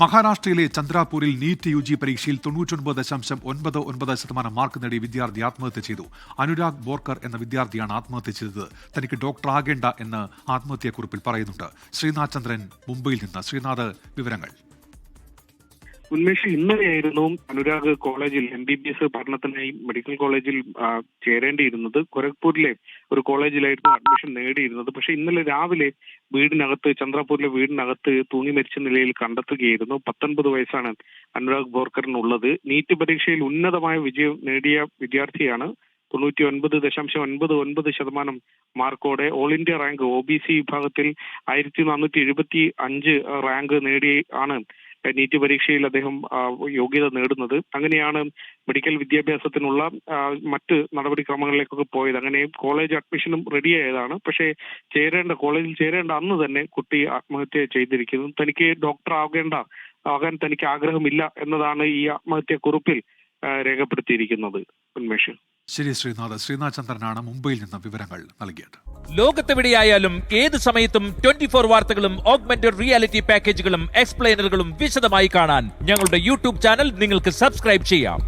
മഹാരാഷ്ട്രയിലെ ചന്ദ്രാപൂരിൽ NEET UG പരീക്ഷയിൽ 99.99% mark നേടിയ വിദ്യാർത്ഥി ആത്മഹത്യ ചെയ്തു. അനുരാഗ് ബോർക്കർ എന്ന വിദ്യാർത്ഥിയാണ് ആത്മഹത്യ ചെയ്തത്. തനിക്ക് ഡോക്ടർ ആകേണ്ട എന്ന് ആത്മഹത്യാക്കുറിപ്പിൽ പറയുന്നുണ്ട്. ശ്രീനാഥ് ചന്ദ്രൻ മുംബൈയിൽ നിന്ന്. ശ്രീനാഥ്, വിവരങ്ങൾ. ഉന്മേഷ്, ഇന്നലെയായിരുന്നു അനുരാഗ് കോളേജിൽ MBBS പഠനത്തിനായി മെഡിക്കൽ കോളേജിൽ ചേരേണ്ടിയിരുന്നത്. ഗോരഖ്പൂരിലെ ഒരു കോളേജിലായിരുന്നു അഡ്മിഷൻ നേടിയിരുന്നത്. പക്ഷെ ഇന്നലെ രാവിലെ ചന്ദ്രാപൂരിലെ വീടിനകത്ത് തൂങ്ങി മരിച്ച നിലയിൽ കണ്ടെത്തുകയായിരുന്നു. 19 വയസ്സാണ് അനുരാഗ് ബോർക്കറിനുള്ളത്. നീറ്റ് പരീക്ഷയിൽ ഉന്നതമായ വിജയം നേടിയ വിദ്യാർത്ഥിയാണ്. 99.99% മാർക്കോടെ ഓൾ ഇന്ത്യ റാങ്ക് OBC വിഭാഗത്തിൽ 1475 റാങ്ക് നേടി ആണ് നീറ്റ് പരീക്ഷയിൽ അദ്ദേഹം യോഗ്യത നേടുന്നത്. അങ്ങനെയാണ് മെഡിക്കൽ വിദ്യാഭ്യാസത്തിനുള്ള മറ്റ് നടപടിക്രമങ്ങളിലേക്കൊക്കെ പോയത്. അങ്ങനെ കോളേജ് അഡ്മിഷനും റെഡിയായതാണ്. പക്ഷേ കോളേജിൽ ചേരേണ്ട അന്ന് തന്നെ കുട്ടി ആത്മഹത്യ ചെയ്തിരിക്കുന്നു. തനിക്ക് ഡോക്ടർ ആകാൻ തനിക്ക് ആഗ്രഹമില്ല എന്നതാണ് ഈ ആത്മഹത്യ കുറിപ്പിൽ രേഖപ്പെടുത്തിയിരിക്കുന്നത്. ഉന്മേഷ്. ശരി ശ്രീനാഥ്. ശ്രീനാഥ് ചന്ദ്രനാണ് മുംബൈയിൽ നിന്ന് വിവരങ്ങൾ നൽകിയത്. ലോകത്തെവിടെയായാലും ഏത് സമയത്തും 24 വാർത്തകളും ഓഗ്മെന്റഡ് റിയാലിറ്റി പാക്കേജുകളും എക്സ്പ്ലെയിനറുകളും വിശദമായി കാണാൻ ഞങ്ങളുടെ YouTube ചാനൽ നിങ്ങൾക്ക് സബ്സ്ക്രൈബ് ചെയ്യാം.